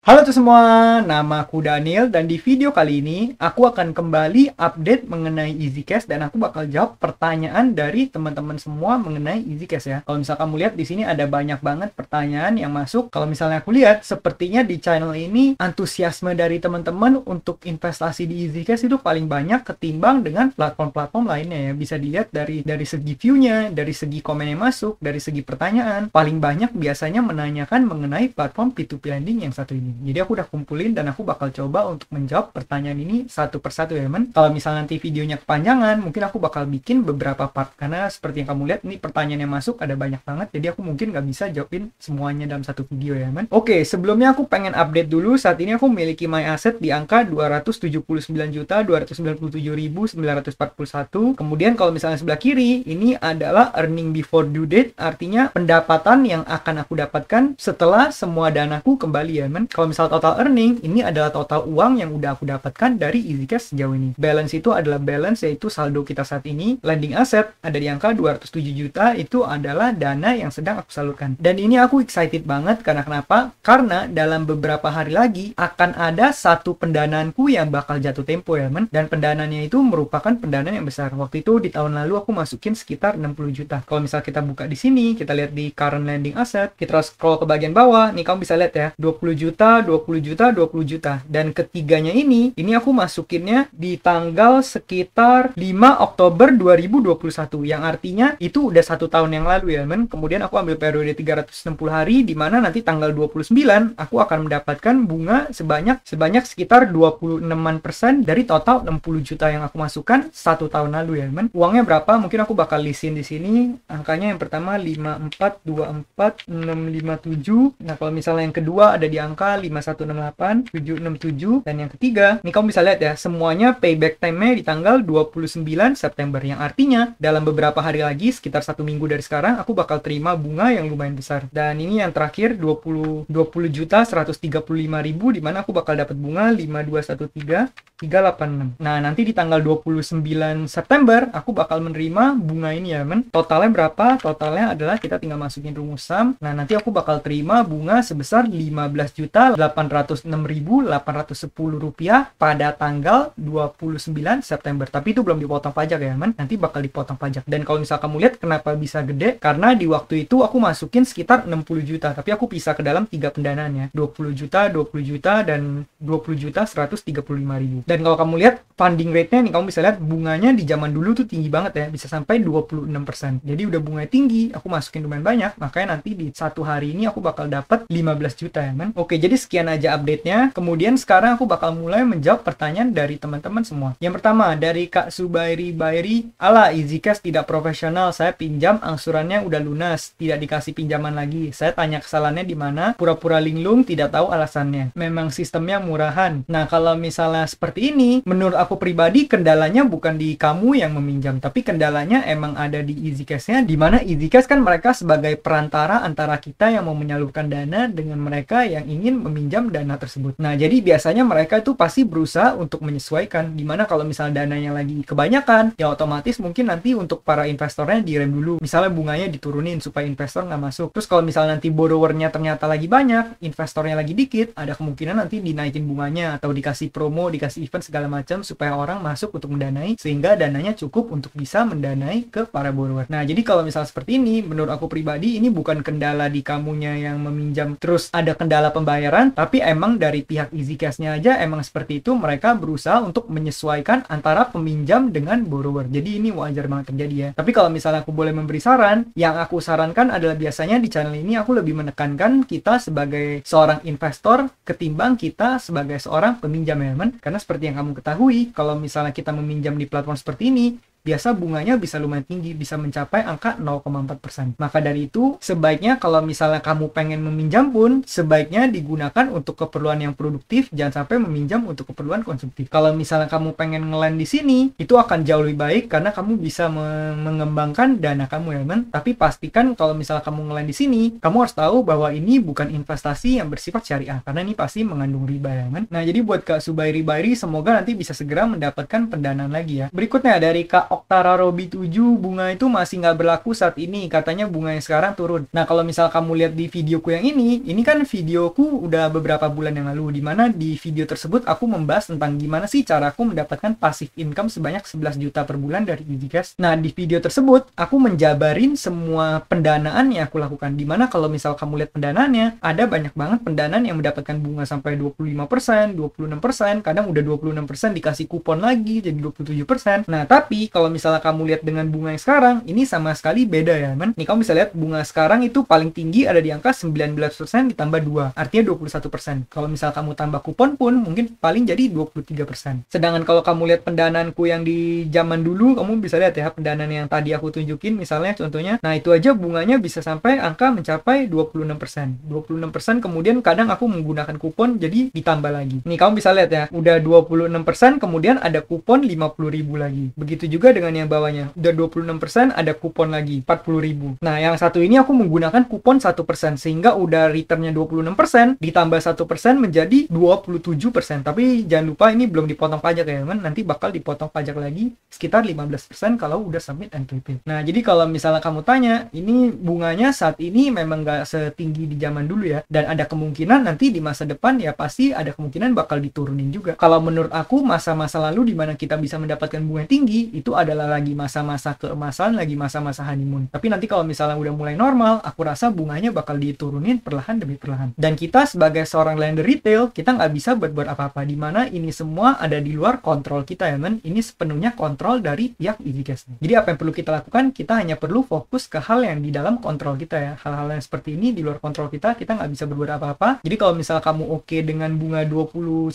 Halo tuh semua, nama aku Daniel dan di video kali ini aku akan kembali update mengenai EasyCash dan aku bakal jawab pertanyaan dari teman-teman semua mengenai EasyCash ya. Kalau misalnya kamu lihat di sini ada banyak banget pertanyaan yang masuk. Kalau misalnya aku lihat sepertinya di channel ini antusiasme dari teman-teman untuk investasi di EasyCash itu paling banyak ketimbang dengan platform-platform lainnya ya. Bisa dilihat dari segi view-nya, dari segi komen yang masuk, dari segi pertanyaan, paling banyak biasanya menanyakan mengenai platform P2P lending yang satu ini. Jadi aku udah kumpulin dan aku bakal coba untuk menjawab pertanyaan ini satu persatu ya teman. Kalau misalnya nanti videonya kepanjangan, mungkin aku bakal bikin beberapa part karena seperti yang kamu lihat ini pertanyaan yang masuk ada banyak banget. Jadi aku mungkin nggak bisa jawabin semuanya dalam satu video ya teman. Oke, sebelumnya aku pengen update dulu. Saat ini aku memiliki my asset di angka 279.297.941. Kemudian kalau misalnya sebelah kiri ini adalah earning before due date, artinya pendapatan yang akan aku dapatkan setelah semua danaku kembali ya teman. Kalau misal total earning, ini adalah total uang yang udah aku dapatkan dari EasyCash sejauh ini. Balance itu adalah balance, yaitu saldo kita saat ini. Lending asset ada di angka 207 juta, itu adalah dana yang sedang aku salurkan. Dan ini aku excited banget, karena kenapa? Karena dalam beberapa hari lagi, akan ada satu pendanaanku yang bakal jatuh tempo ya teman. Dan pendanaannya itu merupakan pendanaan yang besar. Waktu itu di tahun lalu aku masukin sekitar 60 juta. Kalau misal kita buka di sini, kita lihat di current lending asset, kita scroll ke bagian bawah, nih kamu bisa lihat ya, 20 juta, 20 juta, 20 juta. Dan ketiganya ini aku masukinnya di tanggal sekitar 5 Oktober 2021. Yang artinya itu udah 1 tahun yang lalu ya teman. Kemudian aku ambil periode 360 hari, di mana nanti tanggal 29 aku akan mendapatkan bunga sebanyak sekitar 26% dari total 60 juta yang aku masukkan 1 tahun lalu ya teman. Uangnya berapa? Mungkin aku bakal listin di sini. Angkanya yang pertama 5424 657. Nah, kalau misalnya yang kedua ada di angka 5168 767, dan yang ketiga ini kamu bisa lihat ya, semuanya payback time-nya di tanggal 29 September, yang artinya dalam beberapa hari lagi, sekitar 1 minggu dari sekarang, aku bakal terima bunga yang lumayan besar. Dan ini yang terakhir 20 juta 135.000, dimana aku bakal dapat bunga 5213386. Nah, nanti di tanggal 29 September aku bakal menerima bunga ini ya men. Totalnya berapa? Totalnya adalah kita tinggal masukin rumus sum. Nah, nanti aku bakal terima bunga sebesar 15.806.810 rupiah pada tanggal 29 September. Tapi itu belum dipotong pajak ya men. Nanti bakal dipotong pajak. Dan kalau misal kamu lihat kenapa bisa gede, karena di waktu itu aku masukin sekitar 60 juta, tapi aku pisah ke dalam 3 pendanaan ya, 20 juta, 20 juta, dan 20 juta 135.000. Dan kalau kamu lihat funding rate-nya nih, kamu bisa lihat bunganya di zaman dulu tuh tinggi banget ya, bisa sampai 26%. Jadi udah bunganya tinggi, aku masukin lumayan banyak, makanya nanti di 1 hari ini aku bakal dapat 15 juta ya men. Oke, jadi sekian aja update-nya. Kemudian sekarang aku bakal mulai menjawab pertanyaan dari teman-teman semua. Yang pertama dari Kak Subairi Bairi, ala EasyCash tidak profesional, saya pinjam angsurannya udah lunas, tidak dikasih pinjaman lagi. Saya tanya kesalahannya di mana, pura-pura linglung, tidak tahu alasannya. Memang sistemnya murahan. Nah, kalau misalnya seperti ini, menurut aku pribadi kendalanya bukan di kamu yang meminjam, tapi kendalanya emang ada di EasyCash-nya, di mana EasyCash kan mereka sebagai perantara antara kita yang mau menyalurkan dana dengan mereka yang ingin meminjam dana tersebut. Nah, jadi biasanya mereka itu pasti berusaha untuk menyesuaikan, dimana kalau misalnya dananya lagi kebanyakan, ya otomatis mungkin nanti untuk para investornya direm dulu. Misalnya bunganya diturunin supaya investor nggak masuk. Terus kalau misalnya nanti borrowernya ternyata lagi banyak, investornya lagi dikit, ada kemungkinan nanti dinaikin bunganya atau dikasih promo, dikasih event segala macam supaya orang masuk untuk mendanai, sehingga dananya cukup untuk bisa mendanai ke para borrower. Nah, jadi kalau misalnya seperti ini, menurut aku pribadi ini bukan kendala di kamunya yang meminjam terus ada kendala pembayaran, tapi emang dari pihak EasyCash-nya aja emang seperti itu, mereka berusaha untuk menyesuaikan antara peminjam dengan borrower. Jadi ini wajar banget terjadi ya. Tapi kalau misalnya aku boleh memberi saran, yang aku sarankan adalah biasanya di channel ini aku lebih menekankan kita sebagai seorang investor ketimbang kita sebagai seorang peminjam ya teman. Karena seperti yang kamu ketahui, kalau misalnya kita meminjam di platform seperti ini, biasa bunganya bisa lumayan tinggi, bisa mencapai angka 0,4%. Maka dari itu, sebaiknya kalau misalnya kamu pengen meminjam pun, sebaiknya digunakan untuk keperluan yang produktif, jangan sampai meminjam untuk keperluan konsumtif. Kalau misalnya kamu pengen nge-lend di sini, itu akan jauh lebih baik karena kamu bisa mengembangkan dana kamu ya teman. Tapi pastikan kalau misalnya kamu nge-lend di sini, kamu harus tahu bahwa ini bukan investasi yang bersifat syariah, karena ini pasti mengandung riba ya teman. Nah, jadi buat Kak Subairi Bairi, semoga nanti bisa segera mendapatkan pendanaan lagi ya. Berikutnya dari Kak Oktara Robi 7 bunga itu masih nggak berlaku saat ini, katanya bunga yang sekarang turun. Nah, kalau misal kamu lihat di videoku yang ini kan videoku udah beberapa bulan yang lalu, dimana di video tersebut aku membahas tentang gimana sih cara aku mendapatkan passive income sebanyak 11 juta per bulan dari EasyCash. Nah, di video tersebut aku menjabarin semua pendanaan yang aku lakukan, dimana kalau misal kamu lihat pendanaannya, ada banyak banget pendanaan yang mendapatkan bunga sampai 25%, 26%, kadang udah 26% dikasih kupon lagi jadi 27%. Nah, tapi kalau misalnya kamu lihat dengan bunga yang sekarang, ini sama sekali beda ya, men. Nih, kamu bisa lihat bunga sekarang itu paling tinggi ada di angka 19% ditambah 2, artinya 21%. Kalau misal kamu tambah kupon pun mungkin paling jadi 23%. Sedangkan kalau kamu lihat pendanaanku yang di zaman dulu, kamu bisa lihat ya pendanaan yang tadi aku tunjukin misalnya contohnya. Nah, itu aja bunganya bisa sampai angka mencapai 26%. 26% kemudian kadang aku menggunakan kupon jadi ditambah lagi. Nih, kamu bisa lihat ya, udah 26% kemudian ada kupon 50.000 lagi. Begitu juga dengan yang bawahnya. Udah 26% ada kupon lagi 40.000. Nah, yang satu ini aku menggunakan kupon 1% sehingga udah returnnya 26% ditambah 1% menjadi 27%. Tapi jangan lupa ini belum dipotong pajak ya, teman. Nanti bakal dipotong pajak lagi sekitar 15% kalau udah submit NPWP. Nah, jadi kalau misalnya kamu tanya, ini bunganya saat ini memang nggak setinggi di zaman dulu ya, dan ada kemungkinan nanti di masa depan ya pasti ada kemungkinan bakal diturunin juga. Kalau menurut aku masa-masa lalu di mana kita bisa mendapatkan bunga tinggi itu adalah lagi masa-masa keemasan, lagi masa-masa honeymoon. Tapi nanti kalau misalnya udah mulai normal, aku rasa bunganya bakal diturunin perlahan demi perlahan. Dan kita sebagai seorang lender retail, kita nggak bisa berbuat apa-apa, di mana ini semua ada di luar kontrol kita ya, men. Ini sepenuhnya kontrol dari pihak EasyCash. Jadi apa yang perlu kita lakukan? Kita hanya perlu fokus ke hal yang di dalam kontrol kita ya. Hal-hal yang seperti ini di luar kontrol kita nggak bisa berbuat apa-apa. Jadi kalau misal kamu oke dengan bunga 21%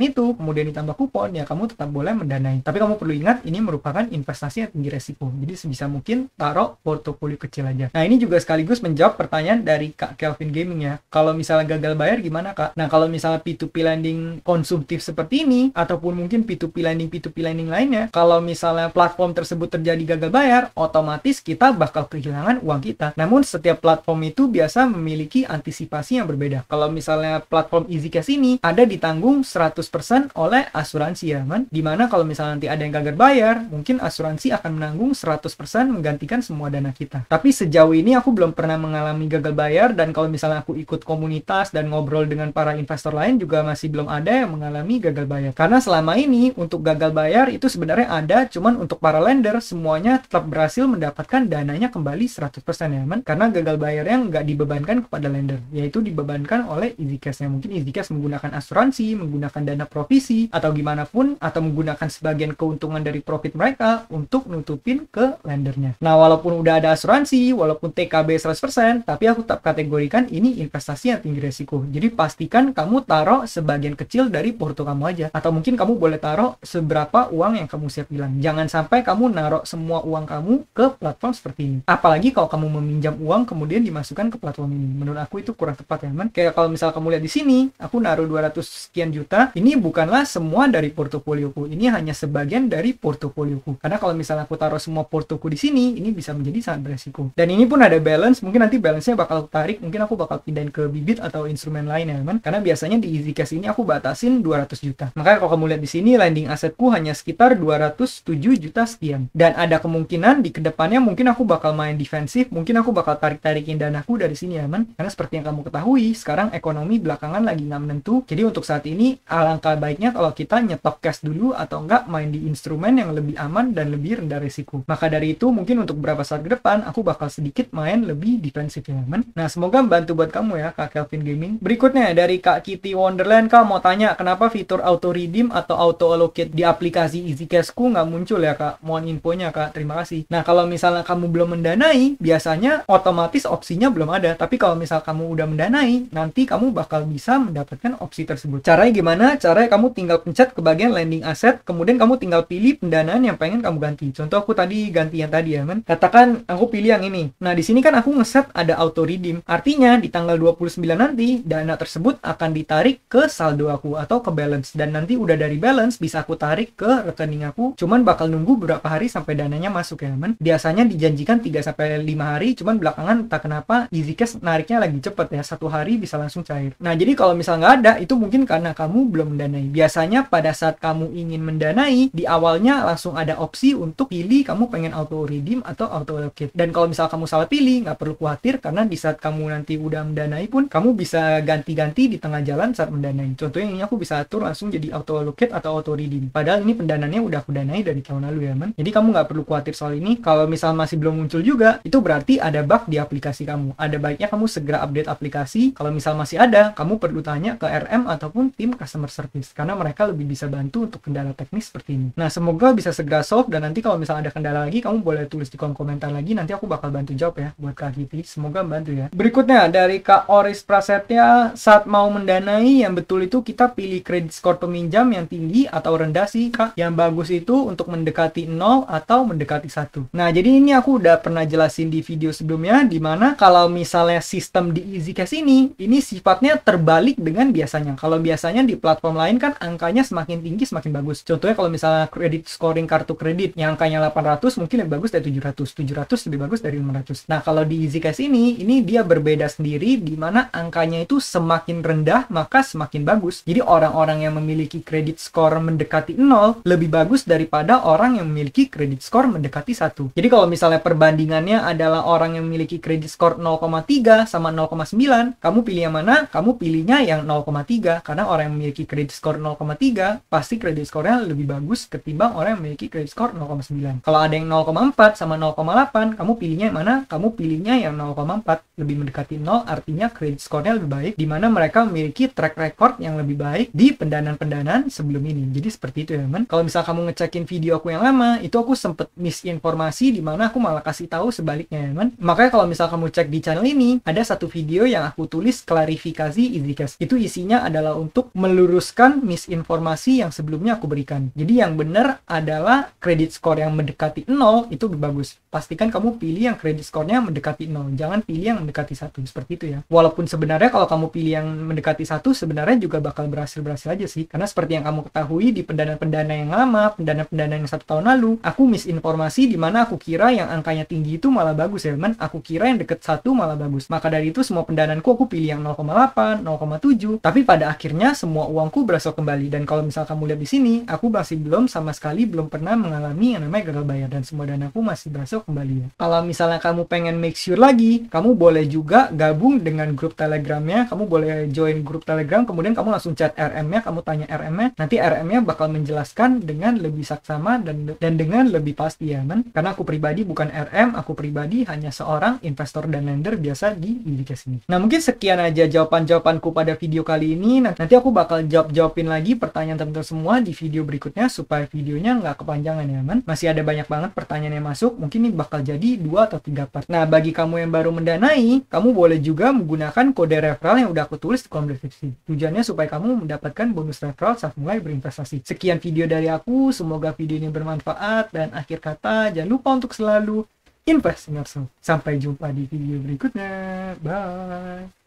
itu, kemudian ditambah kupon, ya kamu tetap boleh mendanai. Tapi kamu perlu ingat, ini merupakan investasi yang tinggi resiko. Jadi sebisa mungkin taruh portofolio kecil aja. Nah, ini juga sekaligus menjawab pertanyaan dari Kak Kelvin Gaming ya. Kalau misalnya gagal bayar gimana, Kak? Nah, kalau misalnya P2P lending konsumtif seperti ini, ataupun mungkin P2P lending lainnya, kalau misalnya platform tersebut terjadi gagal bayar, otomatis kita bakal kehilangan uang kita. Namun, setiap platform itu biasa memiliki antisipasi yang berbeda. Kalau misalnya platform EasyCash ini ada ditanggung 100% oleh asuransi ya, man. Dimana kalau misalnya nanti ada yang gagal bayar, mungkin asuransi akan menanggung 100% menggantikan semua dana kita. Tapi sejauh ini aku belum pernah mengalami gagal bayar, dan kalau misalnya aku ikut komunitas dan ngobrol dengan para investor lain juga masih belum ada yang mengalami gagal bayar. Karena selama ini untuk gagal bayar itu sebenarnya ada, cuman untuk para lender semuanya tetap berhasil mendapatkan dananya kembali 100% ya, man. Karena gagal bayarnya nggak dibebankan kepada lender, yaitu dibebankan oleh EasyCash. Mungkin EasyCash menggunakan asuransi, menggunakan dana provisi, atau gimana pun, atau menggunakan sebagian keuntungan dari profit mereka untuk nutupin ke lendernya. Nah, walaupun udah ada asuransi, walaupun TKB 100%, tapi aku tetap kategorikan ini investasi yang tinggi resiko. Jadi pastikan kamu taruh sebagian kecil dari porto kamu aja, atau mungkin kamu boleh taruh seberapa uang yang kamu siap hilang. Jangan sampai kamu naruh semua uang kamu ke platform seperti ini. Apalagi kalau kamu meminjam uang kemudian dimasukkan ke platform ini. Menurut aku itu kurang tepat ya, man. Kayak kalau misal kamu lihat di sini, aku naruh 200 sekian juta, ini bukanlah semua dari portofolioku. Ini hanya sebagian dari portofolioku. Karena kalau misalnya aku taruh semua portoku di sini, ini bisa menjadi sangat beresiko. Dan ini pun ada balance, mungkin nanti balance-nya bakal aku tarik, mungkin aku bakal pindahin ke bibit atau instrumen lain ya, man. Karena biasanya di EasyCash ini aku batasin 200 juta. Makanya kalau kamu lihat di sini, lending asetku hanya sekitar 207 juta sekian. Dan ada kemungkinan di kedepannya mungkin aku bakal main defensif, mungkin aku bakal tarik-tarikin danaku dari sini ya, man. Karena seperti yang kamu ketahui, sekarang ekonomi belakangan lagi nggak menentu. Jadi untuk saat ini, alangkah baiknya kalau kita nyetok cash dulu atau enggak main di instrumen yang lebih aman dan lebih rendah risiko. Maka dari itu, mungkin untuk beberapa saat ke depan, aku bakal sedikit main lebih defensif ya, man. Nah, semoga membantu buat kamu ya, Kak Kelvin Gaming. Berikutnya dari Kak Kitty Wonderland, Kak mau tanya, kenapa fitur auto redeem atau auto allocate di aplikasi EasyCashku nggak muncul ya, Kak? Mohon infonya, Kak. Terima kasih. Nah, kalau misalnya kamu belum mendanai, biasanya otomatis opsinya belum ada. Tapi kalau misal kamu udah mendanai, nanti kamu bakal bisa mendapatkan opsi tersebut. Caranya gimana? Caranya kamu tinggal pencet ke bagian lending asset, kemudian kamu tinggal pilih pendanaan yang pengen kamu ganti. Contoh aku tadi ganti yang tadi ya, man. Katakan aku pilih yang ini. Nah, di sini kan aku ngeset ada auto redeem. Artinya di tanggal 29 nanti dana tersebut akan ditarik ke saldo aku atau ke balance, dan nanti udah dari balance bisa aku tarik ke rekening aku. Cuman bakal nunggu beberapa hari sampai dananya masuk ya, man. Biasanya dijanjikan 3-5 hari, cuman belakangan entah kenapa EasyCash nariknya lagi cepet ya, 1 hari bisa langsung cair. Nah, jadi kalau misal nggak ada, itu mungkin karena kamu belum mendanai. Biasanya pada saat kamu ingin mendanai, di awalnya langsung ada opsi untuk pilih kamu pengen auto redeem atau auto allocate. Dan kalau misal kamu salah pilih, nggak perlu khawatir, karena di saat kamu nanti udah mendanai pun, kamu bisa ganti-ganti di tengah jalan saat mendanai. Contohnya ini aku bisa atur langsung jadi auto allocate atau auto redeem. Padahal ini pendananya udah aku danai dari tahun lalu ya, man. Jadi kamu nggak perlu khawatir soal ini. Kalau misal masih belum muncul juga, itu berarti ada bug di aplikasi kamu. Ada baiknya kamu segera update aplikasi. Kalau misal masih ada, kamu perlu tanya ke RM ataupun tim customer service, karena mereka lebih bisa bantu untuk kendala teknis seperti ini. Nah, semoga bisa segera solve, dan nanti kalau misalnya ada kendala lagi, kamu boleh tulis di kolom komentar lagi, nanti aku bakal bantu jawab ya buat Kak Kitty. Semoga membantu ya. Berikutnya dari Kak Oris Prasetya, saat mau mendanai yang betul itu kita pilih kredit skor peminjam yang tinggi atau rendah sih Kak. Yang bagus itu untuk mendekati 0 atau mendekati 1. Nah, jadi ini aku udah pernah jelasin di video sebelumnya, dimana kalau misalnya sistem di EasyCash ini sifatnya terbalik dengan biasanya. Kalau biasanya di platform lain kan angkanya semakin tinggi semakin bagus. Contohnya kalau misalnya kredit scoring kartu kredit yang angkanya 800 mungkin lebih bagus dari 700 lebih bagus dari 500. Nah, kalau di EasyCash ini dia berbeda sendiri, di mana angkanya itu semakin rendah maka semakin bagus. Jadi orang-orang yang memiliki kredit skor mendekati 0 lebih bagus daripada orang yang memiliki kredit skor mendekati 1. Jadi kalau misalnya perbandingannya adalah orang yang memiliki kredit skor 0,3 sama 0,9, kamu pilih yang mana? Kamu pilihnya yang 0,3, karena orang yang memiliki kredit skor 0,3 pasti kredit skornya lebih bagus ketimbang orang yang memiliki kredit skor 0,9. Kalau ada yang 0,4 sama 0,8, kamu pilihnya yang mana? Kamu pilihnya yang 0,4, lebih mendekati 0, artinya kredit skornya lebih baik, di mana mereka memiliki track record yang lebih baik di pendanaan-pendanaan sebelum ini. Jadi seperti itu ya, teman. Kalau misal kamu ngecekin video aku yang lama, itu aku sempet misinformasi, di mana aku malah kasih tahu sebaliknya ya, teman. Makanya kalau misal kamu cek di channel ini, ada satu video yang aku tulis klarifikasi EasyCash. Itu isinya adalah untuk meluruskan misinformasi yang sebelumnya aku berikan. Jadi yang benar adalah kredit skor yang mendekati 0 itu lebih bagus. Pastikan kamu pilih yang kredit skornya mendekati 0. Jangan pilih yang mendekati 1. Seperti itu ya. Walaupun sebenarnya kalau kamu pilih yang mendekati 1, sebenarnya juga bakal berhasil-berhasil aja sih. Karena seperti yang kamu ketahui di pendanaan-pendanaan yang lama, pendanaan-pendanaan yang 1 tahun lalu, aku misinformasi di mana aku kira yang angkanya tinggi itu malah bagus ya, teman. Aku kira yang deket 1 malah bagus. Maka dari itu semua pendanaanku aku pilih yang 0,8, 0,7. Tapi pada akhirnya semua uangku berhasil kembali. Dan kalau misal kamu lihat di sini, aku masih sama sekali belum pernah mengalami yang namanya gagal bayar, dan semua danaku masih berhasil kembali ya. Kalau misalnya kamu pengen make sure lagi, kamu boleh juga gabung dengan grup Telegramnya. Kamu boleh join grup Telegram, kemudian kamu langsung chat RM-nya, kamu tanya RM-nya, nanti RM-nya bakal menjelaskan dengan lebih saksama dan dengan lebih pasti ya, man. Karena aku pribadi bukan RM, aku pribadi hanya seorang investor dan lender biasa di EasyCash ini. Nah, mungkin sekian aja jawaban-jawabanku pada video kali ini. Nanti aku bakal jawabin lagi pertanyaan teman-teman semua di video berikutnya supaya videonya nggak kepanjangan ya, man. Masih ada banyak banget pertanyaan yang masuk, mungkin ini bakal jadi 2 atau 3 part. Nah, bagi kamu yang baru mendanai, kamu boleh juga menggunakan kode referral yang udah aku tulis di kolom deskripsi. Tujuannya supaya kamu mendapatkan bonus referral saat mulai berinvestasi. Sekian video dari aku, semoga video ini bermanfaat, dan akhir kata jangan lupa untuk selalu invest in yourself. Sampai jumpa di video berikutnya. Bye.